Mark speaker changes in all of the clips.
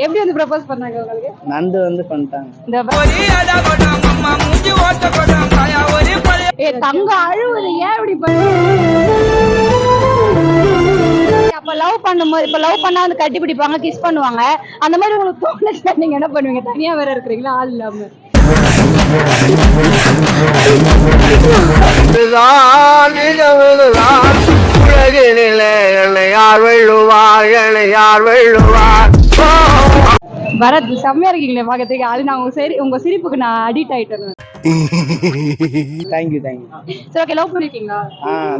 Speaker 1: எப்படி வந்து ப்ரப்போஸ் பண்ணாங்க உங்களுக்கு?
Speaker 2: நந்து வந்து பண்ணிட்டாங்க.
Speaker 1: தங்க அழுவுது ஏன் இப்படி பண்ண? அப்ப லவ் பண்ணும்போது இப்ப லவ் பண்ணா வந்து கட்டி பிடிப்பாங்க, கிஸ் பண்ணுவாங்க. அந்த மாதிரி உங்களுக்கு தோணுச்சுன்னா நீங்க என்ன பண்ணுவீங்க? தனியா வேற இருக்கிறீங்களா ஆள் இல்லாம? பரத் செம்மையா இருக்கீங்களே பாக்கிறதுக்கு. அது நான் உங்க சிரிப்புக்கு நான் அடிக்ட் ஆயிட்டேன்.
Speaker 2: Thank you thank you.
Speaker 1: சரி ஓகே, லவ் பண்ணிருக்கீங்களா?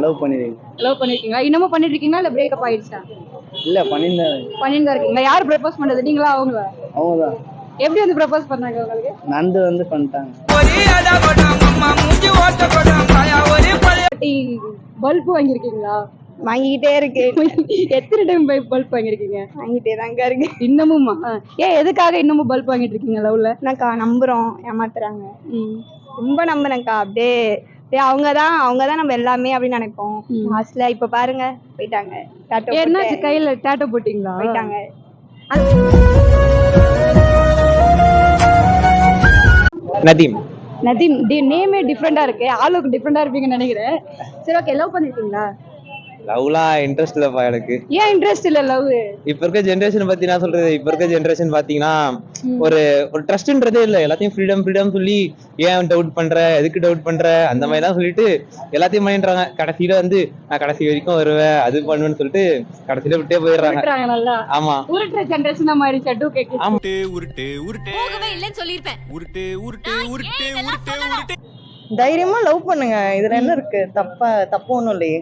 Speaker 2: லவ் பண்ணிருக்கேன்.
Speaker 1: லவ் பண்ணிருக்கீங்களா? இன்னமும் பண்ணிட்டு இருக்கீங்களா இல்ல பிரேக்கப் ஆயிடுச்சா?
Speaker 2: இல்ல பண்ணிட்டு
Speaker 1: தான் இருக்கீங்களா? யார் ப்ரப்போஸ் பண்றது, நீங்களா அவங்களா?
Speaker 2: அவங்கதான்.
Speaker 1: எப்படி வந்து ப்ரப்போஸ் பண்ணாங்க உங்களுக்கு?
Speaker 2: நந்து வந்து பண்ணிட்டாங்க.
Speaker 1: பல்ப் வாங்கிருக்கீங்களா?
Speaker 3: வாங்கிக்கிட்டே இருக்கு.
Speaker 1: எத்தனை டைம் பல்ப் வாங்கிருக்கீங்க?
Speaker 3: வாங்கிட்டே தாங்க இருக்கு.
Speaker 1: இன்னமுமா? ஏன் எதுக்காக இன்னமும் பல்ப் வாங்கிட்டு இருக்கீங்க லவ்ல?
Speaker 3: நான்க்கா நம்புறோம், ஏமாத்துறாங்க. ரொம்ப நம்பினேன்க்கா. அப்படியே அவங்கதான் நம்ம எல்லாமே அப்படின்னு நினைப்போம். லாஸ்ட்ல இப்ப பாருங்க போயிட்டாங்க.
Speaker 1: என்னாச்சு, கையில டேட்டோ போட்டீங்களா?
Speaker 3: போயிட்டாங்க.
Speaker 2: நதீம்.
Speaker 1: நதீம் நேமே டிஃப்ரெண்டா இருக்கு. ஆளுக்கு டிஃப்ரெண்டா இருப்பீங்கன்னு நினைக்கிறேன். சரி ஓகே, லவ் பண்ணிருக்கீங்களா?
Speaker 2: லவ்லாம் இன்ட்ரெஸ்ட் இல்லப்பா எனக்கு.
Speaker 1: ஏன் இன்ட்ரெஸ்ட் இல்ல லவ்?
Speaker 2: இப்ப இருக்க ஜெனரேஷன் பத்தி நான் சொல்றது, இப்ப இருக்க ஜெனரேஷன் பாத்தீங்கன்னா ஒரு ட்ரஸ்ட்ன்றதே இல்ல. எல்லாத்தையும் ஃப்ரீடம் சொல்லி ஏன் டவுட் பண்ற, எதுக்கு டவுட் பண்ற, அந்த மாதிரி தான் சொல்லிட்டு எல்லாத்தையும் பண்ணிடுறாங்க. கடைசியில வந்து நான் கடைசி வரைக்கும் வருவேன், அது பண்ணுவேன்னு சொல்லிட்டு கடைசியில விட்டே போயிடுறாங்க.
Speaker 1: நல்லா
Speaker 2: ஆமா,
Speaker 1: உருட்டுற ஜெனரேஷன் தான் மாறிடுச்சு.
Speaker 4: உருட்டு போகவே இல்லைன்னு சொல்லிருப்பேன். உருட்டு
Speaker 3: தைரியமா லவ் பண்ணுங்க. இதுல என்ன இருக்கு? தப்பு ஒண்ணும் இல்லையே.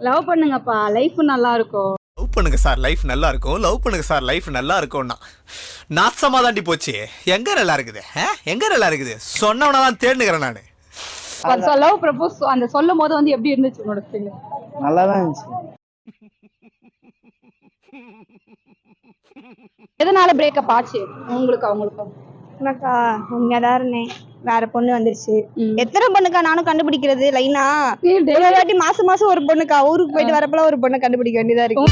Speaker 1: லவ் பண்ணுங்கப்பா, லைஃப் நல்லா இருக்கும்.
Speaker 4: லவ் பண்ணுங்க சார், லைஃப் நல்லா இருக்கும். லவ் பண்ணுங்க சார், லைஃப் நல்லா இருக்கும்னா நாசமா தாண்டி போச்சு. எங்க நல்லா இருக்குது, எங்க நல்லா இருக்குது சொன்னவனதான் தேடுகிறேன் நானு.
Speaker 1: லவ் ப்ரப்போஸ் அந்த சொல்லும் போது வந்து எப்படி இருந்துச்சு உன்னோட ஃபீல்?
Speaker 2: நல்லாதான் இருந்துச்சு.
Speaker 1: எதனால பிரேக்கப் ஆச்சு உங்களுக்கு அவங்களுக்கும்?
Speaker 3: எனக்கா உண்மையாதான் இருந்தேன். வேற பொண்ணு வந்துருச்சு. எத்தனை பொண்ணுக்கா நானும் கண்டுபிடிக்கிறது லைனா? ஒரு வாட்டி மாசம் ஒரு பொண்ணுக்கா ஊருக்கு போயிட்டு வரப்பெல்லாம் ஒரு பொண்ணை கண்டுபிடிக்க வேண்டியதா இருக்கு.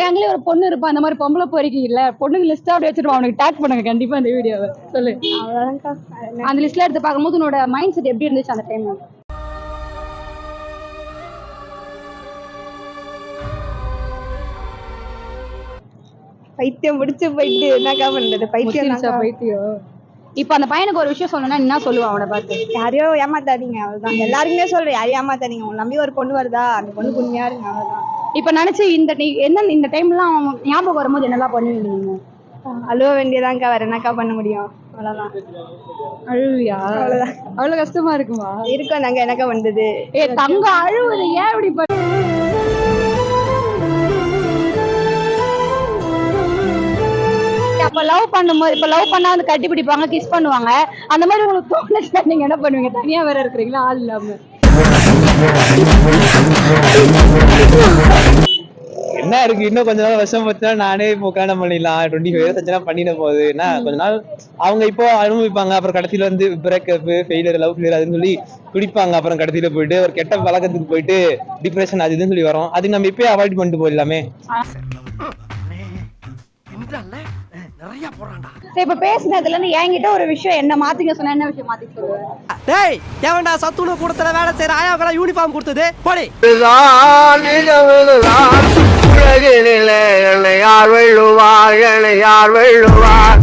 Speaker 1: கேங்லயே ஒரு பொண்ணு இருப்பா, அந்த மாதிரி பொம்பளை போறீங்க இல்ல, பொண்ணுங்க லிஸ்ட் அப்படி வச்சுட்டு அவனுக்கு டேக் பண்ணுங்க கண்டிப்பா இந்த வீடியோவை. சொல்லு.
Speaker 3: அவ்வளவுதான்க்கா.
Speaker 1: அந்த லிஸ்ட்ல எடுத்து பார்க்கும்போது உன்னோட மைண்ட் செட் எப்படி இருந்துச்சு அந்த டைம்?
Speaker 3: பைத்தியம் முடிச்சு போயிட்டு என்னக்கா பண்றது?
Speaker 1: பைத்தியம். இப்ப அந்த பையனுக்கு ஒரு விஷயம் சொல்லணும்னா என்ன சொல்லுவான் அவனை பார்த்து?
Speaker 3: யாரையோ ஏமாத்தாதீங்க, அவ்வளவுதான். எல்லாருக்குமே சொல்றேன், யாரையும் ஏமாத்தாதீங்க. உங்களை நம்பி ஒரு பொண்ணு வருதா, அந்த பொண்ணு உண்மையா இருங்க, அவ்வளவுதான்.
Speaker 1: இப்ப நினைச்சு இந்த டைம்லாம் ஞாபகம் வரும்போது என்னெல்லாம் பண்ணுவீங்க நீங்க?
Speaker 3: அழுவ வேண்டியதான்க்கா, வேற என்னக்கா பண்ண முடியும்? அவ்வளவுதான்.
Speaker 1: அழுவியா?
Speaker 3: அவ்வளவுதான்.
Speaker 1: அவ்வளவு கஷ்டமா இருக்குமா?
Speaker 3: இருக்கும் நாங்க என்னக்கா வந்தது.
Speaker 1: தங்க அழுவுது ஏன் இப்படி பண்ண? அப்ப லவ் பண்ணும்போது இப்ப லவ் பண்ணா வந்து கட்டி பிடிப்பாங்க, கிஸ் பண்ணுவாங்க. அந்த மாதிரி உங்களுக்கு தோணுச்சுன்னா நீங்க என்ன பண்ணுவீங்க? தனியா வேற இருக்கிறீங்களா ஆள் இல்லாம?
Speaker 2: என்ன இருக்கு, இன்னும் கொஞ்ச நாள் வருஷம் போச்சுன்னா நானே இப்போ கல்யாணம் பண்ணிடலாம். 25 years பண்ணின போது என்ன கொஞ்ச நாள் அவங்க இப்போ அனுபவிப்பாங்க. அப்புறம் கடைசியில வந்து பிரேக்கப், ஃபெயிலியர், லவ் ஃபெயிலியர் அதுன்னு சொல்லி குடிப்பாங்க. அப்புறம் கடைசியில போயிட்டு ஒரு கெட்ட பழக்கத்துக்கு போயிட்டு டிப்ரெஷன் அது இதுன்னு சொல்லி வரும். அதுக்கு நம்ம இப்பயே அவாய்ட் பண்ணிட்டு போயிடலாமே.
Speaker 1: இப்ப பேசினதுல இருந்து என்கிட்ட ஒரு விஷயம் என்ன மாத்திக்க சொன்னா என்ன விஷயம் மாத்திக்க சொல்லுவேன்?
Speaker 5: டேய் எவன்டா சத்துணவு கூடத்துல வேலை செய்யற ஆயாவுக்கு யூனிஃபார்ம் கொடுத்தது போடி.
Speaker 2: யார் வெள்ளுவார், யார் வெள்ளுவார்.